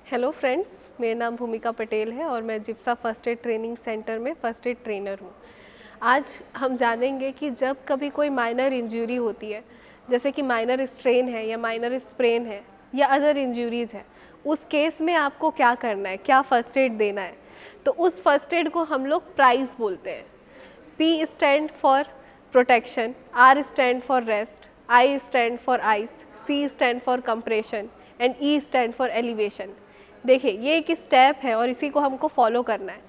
Hello friends, मेरा नाम भूमिका पटेल है और मैं जिप्सा फर्स्ट एड ट्रेनिंग सेंटर में फर्स्ट एड ट्रेनर हूँ। आज हम जानेंगे कि जब कभी कोई माइनर इंजरी होती है, जैसे कि माइनर स्ट्रेन है या माइनर स्प्रेन है या अदर इंजरीज़ है, उस केस में आपको क्या करना है, क्या फ़र्स्ट एड देना है। तो उस फर्स्ट एड को हम लोग प्राइस बोलते हैं। P stand for protection, R stand for rest, I stand for ice, C stand for compression and E stand for elevation. देखिए, ये एक स्टेप है और इसी को हमको फॉलो करना है।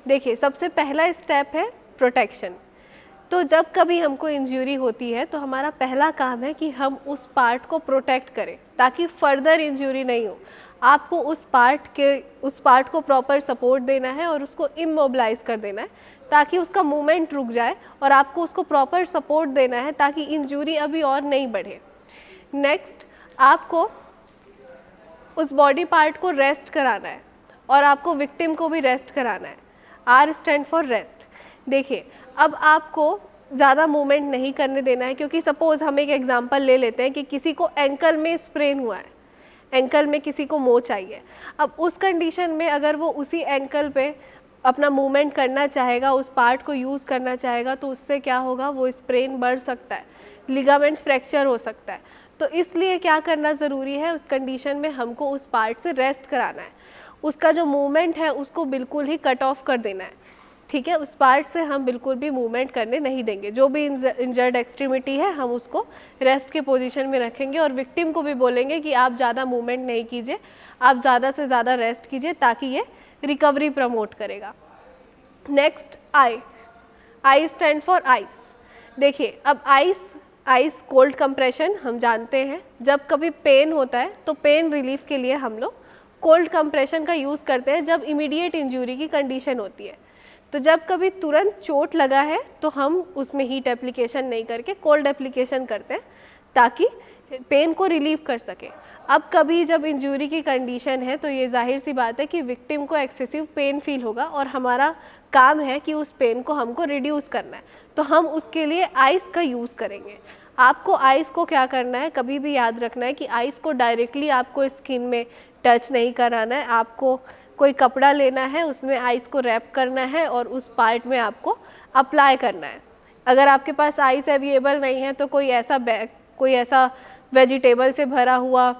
देखिए, सबसे पहला स्टेप है प्रोटेक्शन। तो जब कभी हमको इंजरी होती है तो हमारा पहला काम है कि हम उस पार्ट को प्रोटेक्ट करें ताकि फर्दर इंजरी नहीं हो। आपको उस पार्ट को प्रॉपर सपोर्ट देना है और उसको इमोबिलाइज कर देना है ताकि उसका मूवमेंट रुक जाए, और आपको उसको प्रॉपर सपोर्ट देना है ताकि इंजरी अभी और नहीं बढ़े। नेक्स्ट, आपको उस बॉडी पार्ट को रेस्ट कराना है और आपको विक्टिम को भी रेस्ट कराना है। R stand for rest. देखिए, अब आपको ज़्यादा मूवमेंट नहीं करने देना है, क्योंकि सपोज़ हम एक एग्जांपल ले लेते हैं कि किसी को एंकल में स्प्रेन हुआ है, एंकल में किसी को मोच आई है। अब उस कंडीशन में अगर वो उसी एंकल पे अपना मूवमेंट करना चाहेगा, उस पार्ट को यूज़ करना चाहेगा, तो उससे क्या होगा, वो स्प्रेन बढ़ सकता है, लिगामेंट फ्रैक्चर हो सकता है। तो इसलिए क्या करना ज़रूरी है, उस कंडीशन में हमको उस पार्ट से रेस्ट कराना है। उसका जो मूवमेंट है उसको बिल्कुल ही कट ऑफ कर देना है, ठीक है। उस पार्ट से हम बिल्कुल भी मूवमेंट करने नहीं देंगे। जो भी इंजर्ड एक्सट्रीमिटी है हम उसको रेस्ट के पोजीशन में रखेंगे और विक्टिम को भी बोलेंगे कि आप ज़्यादा मूवमेंट नहीं कीजिए, आप ज़्यादा से ज़्यादा रेस्ट कीजिए ताकि ये रिकवरी प्रमोट करेगा। Next, I stand for ice. देखिए, अब आइस कोल्ड कंप्रेशन हम जानते हैं। जब कभी पेन होता है तो पेन रिलीफ के लिए हम लोग कोल्ड कंप्रेशन का यूज़ करते हैं जब इमीडिएट इंजरी की कंडीशन होती है। तो जब कभी तुरंत चोट लगा है तो हम उसमें हीट एप्लीकेशन नहीं करके कोल्ड एप्लीकेशन करते हैं ताकि पेन को रिलीव कर सके। अब कभी जब इंजरी की कंडीशन है तो ये जाहिर सी बात है कि विक्टिम को एक्सेसिव पेन फील होगा और हमारा काम है कि उस पेन को हमको रिड्यूस करना है, तो हम उसके लिए आइस का यूज़ करेंगे। आपको आइस को क्या करना है, कभी भी याद रखना है कि आइस को डायरेक्टली आपको स्किन में टच नहीं कराना है। आपको कोई कपड़ा लेना है, उसमें आइस को रैप करना है और उस पार्ट में आपको अप्लाई करना है। अगर आपके पास आइस अवेलेबल नहीं है तो कोई ऐसा बैग, कोई ऐसा वेजिटेबल से भरा हुआ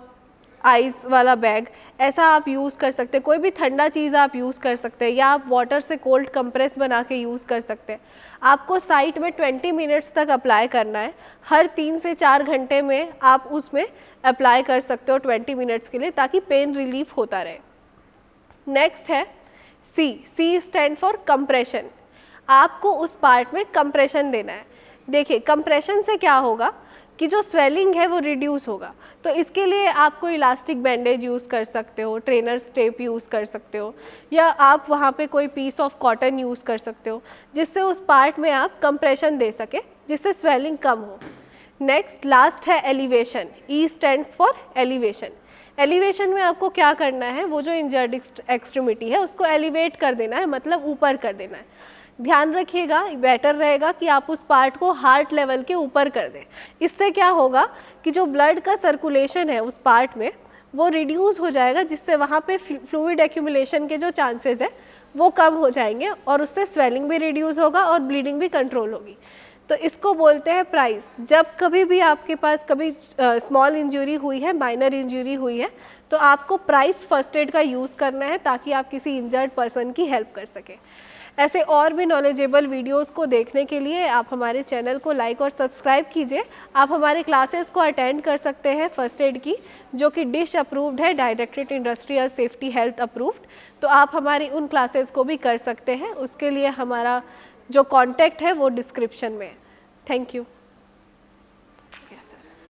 आइस वाला बैग, ऐसा आप यूज़ कर सकते हैं। कोई भी ठंडा चीज़ आप यूज़ कर सकते हैं या आप वाटर से कोल्ड कंप्रेस बना के यूज़ कर सकते हैं। आपको साइट में 20 मिनट्स तक अप्लाई करना है। हर 3 से 4 घंटे में आप उसमें अप्लाई कर सकते हो 20 मिनट्स के लिए, ताकि पेन रिलीफ होता रहे। नेक्स्ट है सी स्टैंड फॉर कंप्रेशन। आपको उस पार्ट में कंप्रेशन देना है। देखिए, कंप्रेशन से क्या होगा कि जो स्वेलिंग है वो रिड्यूस होगा। तो इसके लिए आप कोई इलास्टिक बैंडेज यूज़ कर सकते हो, ट्रेनर्स टेप यूज़ कर सकते हो, या आप वहाँ पे कोई पीस ऑफ कॉटन यूज़ कर सकते हो जिससे उस पार्ट में आप कंप्रेशन दे सके, जिससे स्वेलिंग कम हो। नेक्स्ट, लास्ट है elevation. E stands for elevation. Elevation में आपको क्या करना है, वो जो इंजर्ड एक्सट्रीमिटी है उसको एलिवेट कर देना है, मतलब ऊपर कर देना है। ध्यान रखिएगा, बेटर रहेगा कि आप उस पार्ट को हार्ट लेवल के ऊपर कर दें। इससे क्या होगा कि जो ब्लड का सर्कुलेशन है उस पार्ट में वो रिड्यूस हो जाएगा, जिससे वहाँ पे फ्लूइड एक्यूमुलेशन के जो चांसेस है वो कम हो जाएंगे और उससे स्वेलिंग भी रिड्यूस होगा और ब्लीडिंग भी कंट्रोल होगी। तो इसको बोलते हैं प्राइस। जब कभी भी आपके पास कभी स्मॉल इंजरी हुई है, माइनर इंजरी हुई है, तो आपको प्राइस फर्स्ट एड का यूज़ करना है ताकि आप किसी इंजर्ड पर्सन की हेल्प कर सकें। ऐसे और भी नॉलेजेबल वीडियोस को देखने के लिए आप हमारे चैनल को लाइक और सब्सक्राइब कीजिए। आप हमारे क्लासेस को अटेंड कर सकते हैं फर्स्ट एड की, जो कि डिश अप्रूव्ड है, directorate industrial safety health approved. तो आप हमारी उन क्लासेस को भी कर सकते हैं। उसके लिए हमारा जो कॉन्टैक्ट है वो डिस्क्रिप्शन में है। Thank you.